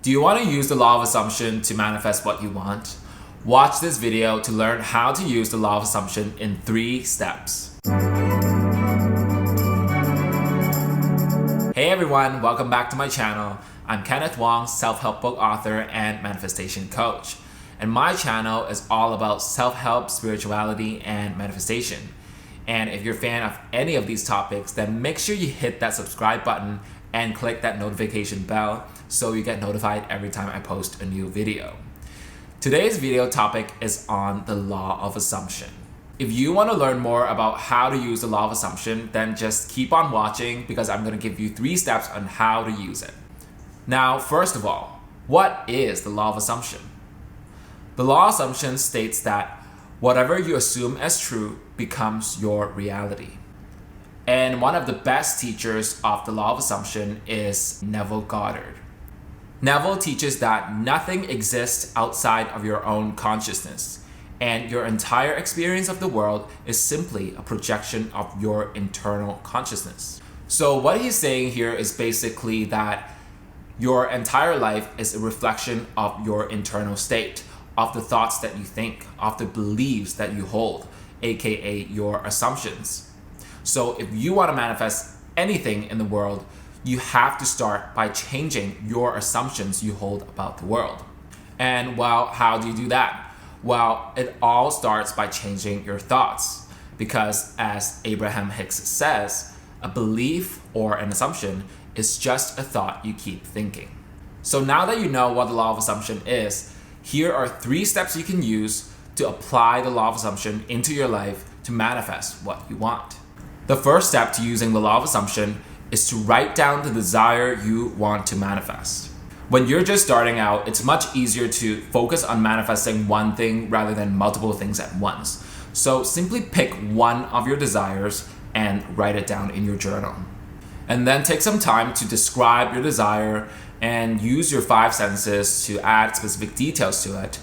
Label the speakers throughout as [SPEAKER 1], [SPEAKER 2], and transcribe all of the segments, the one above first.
[SPEAKER 1] Do you want to use the law of assumption to manifest what you want? Watch this video to learn how to use the law of assumption in 3 steps. Hey everyone, welcome back to my channel. I'm Kenneth Wong, self-help book author and manifestation coach. And my channel is all about self-help, spirituality, and manifestation. And if you're a fan of any of these topics, then make sure you hit that subscribe button and click that notification bell so you get notified every time I post a new video. Today's video topic is on the law of assumption. If you want to learn more about how to use the law of assumption, then just keep on watching because I'm going to give you 3 steps on how to use it. Now, first of all, what is the law of assumption? The law of assumption states that whatever you assume as true becomes your reality. And one of the best teachers of the law of assumption is Neville Goddard. Neville teaches that nothing exists outside of your own consciousness, and your entire experience of the world is simply a projection of your internal consciousness. So what he's saying here is basically that your entire life is a reflection of your internal state, of the thoughts that you think, of the beliefs that you hold, aka your assumptions. So if you want to manifest anything in the world, you have to start by changing your assumptions you hold about the world. And well, how do you do that? Well, it all starts by changing your thoughts. Because as Abraham Hicks says, a belief or an assumption is just a thought you keep thinking. So now that you know what the law of assumption is, here are 3 steps you can use to apply the law of assumption into your life to manifest what you want. The first step to using the law of assumption is to write down the desire you want to manifest. When you're just starting out, it's much easier to focus on manifesting one thing rather than multiple things at once. So simply pick one of your desires and write it down in your journal. And then take some time to describe your desire and use your 5 senses to add specific details to it.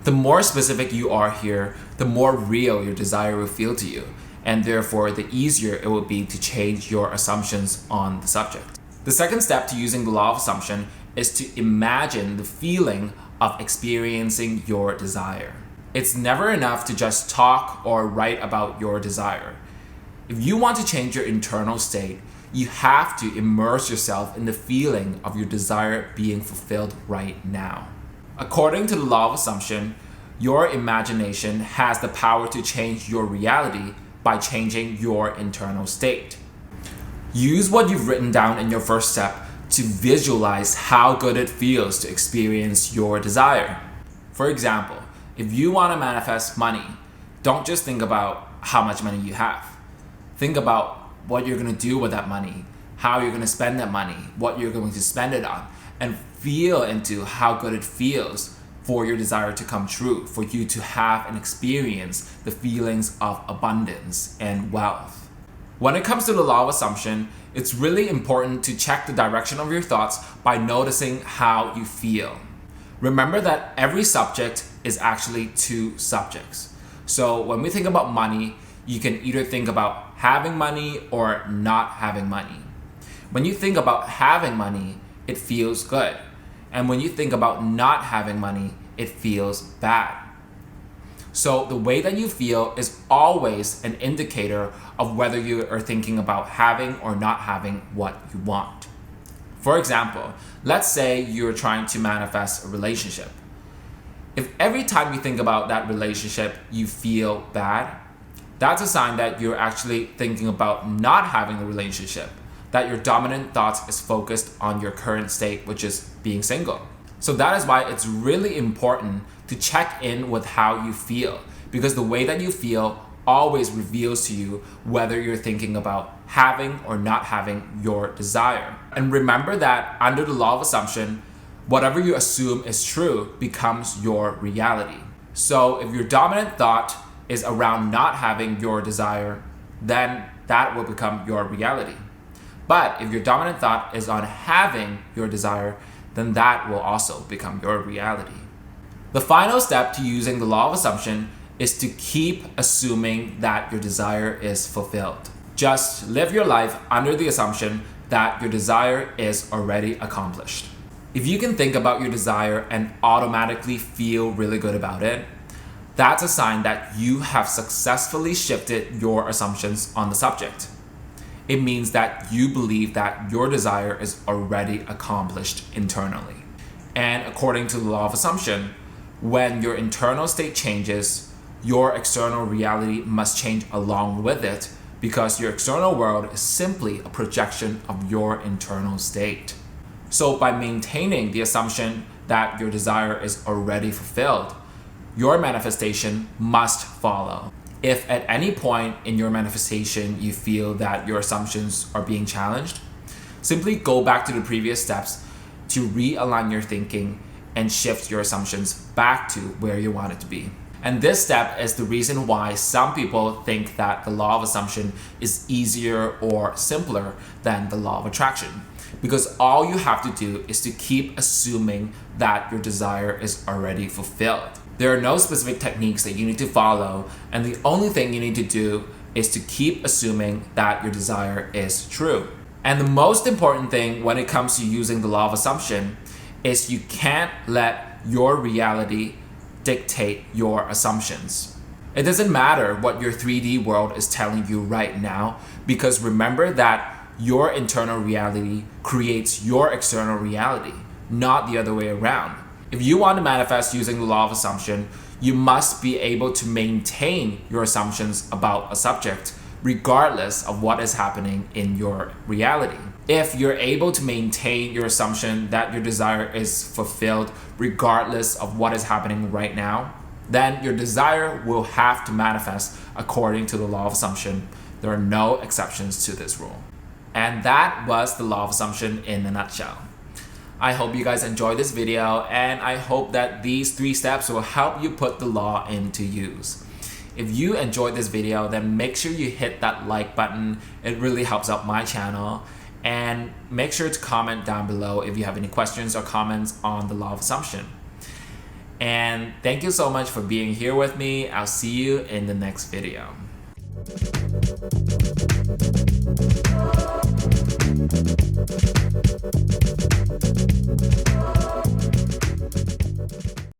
[SPEAKER 1] The more specific you are here, the more real your desire will feel to you. And therefore, the easier it will be to change your assumptions on the subject. The second step to using the law of assumption is to imagine the feeling of experiencing your desire. It's never enough to just talk or write about your desire. If you want to change your internal state, you have to immerse yourself in the feeling of your desire being fulfilled right now. According to the law of assumption, your imagination has the power to change your reality by changing your internal state. Use what you've written down in your first step to visualize how good it feels to experience your desire. For example, if you want to manifest money, don't just think about how much money you have. Think about what you're going to do with that money, how you're going to spend that money, what you're going to spend it on, and feel into how good it feels for your desire to come true, for you to have and experience the feelings of abundance and wealth. When it comes to the law of assumption, it's really important to check the direction of your thoughts by noticing how you feel. Remember that every subject is actually 2 subjects. So when we think about money, you can either think about having money or not having money. When you think about having money, it feels good. And when you think about not having money, it feels bad. So the way that you feel is always an indicator of whether you are thinking about having or not having what you want. For example, let's say you're trying to manifest a relationship. If every time you think about that relationship you feel bad, that's a sign that you're actually thinking about not having a relationship, that your dominant thoughts is focused on your current state, which is being single. So that is why it's really important to check in with how you feel, because the way that you feel always reveals to you whether you're thinking about having or not having your desire. And remember that under the law of assumption, whatever you assume is true becomes your reality. So if your dominant thought is around not having your desire, then that will become your reality. But if your dominant thought is on having your desire, then that will also become your reality. The final step to using the law of assumption is to keep assuming that your desire is fulfilled. Just live your life under the assumption that your desire is already accomplished. If you can think about your desire and automatically feel really good about it, that's a sign that you have successfully shifted your assumptions on the subject. It means that you believe that your desire is already accomplished internally. And according to the law of assumption, when your internal state changes, your external reality must change along with it, because your external world is simply a projection of your internal state. So by maintaining the assumption that your desire is already fulfilled, your manifestation must follow. If at any point in your manifestation you feel that your assumptions are being challenged, simply go back to the previous steps to realign your thinking and shift your assumptions back to where you want it to be. And this step is the reason why some people think that the law of assumption is easier or simpler than the law of attraction. Because all you have to do is to keep assuming that your desire is already fulfilled. There are no specific techniques that you need to follow, and the only thing you need to do is to keep assuming that your desire is true. And the most important thing when it comes to using the law of assumption is you can't let your reality dictate your assumptions. It doesn't matter what your 3D world is telling you right now, because remember that your internal reality creates your external reality, not the other way around. If you want to manifest using the law of assumption, you must be able to maintain your assumptions about a subject regardless of what is happening in your reality. If you're able to maintain your assumption that your desire is fulfilled regardless of what is happening right now, then your desire will have to manifest according to the law of assumption. There are no exceptions to this rule. And that was the law of assumption in a nutshell. I hope you guys enjoyed this video, and I hope that these 3 steps will help you put the law into use. If you enjoyed this video, then make sure you hit that like button. It really helps out my channel. And make sure to comment down below if you have any questions or comments on the law of assumption. And thank you so much for being here with me. I'll see you in the next video.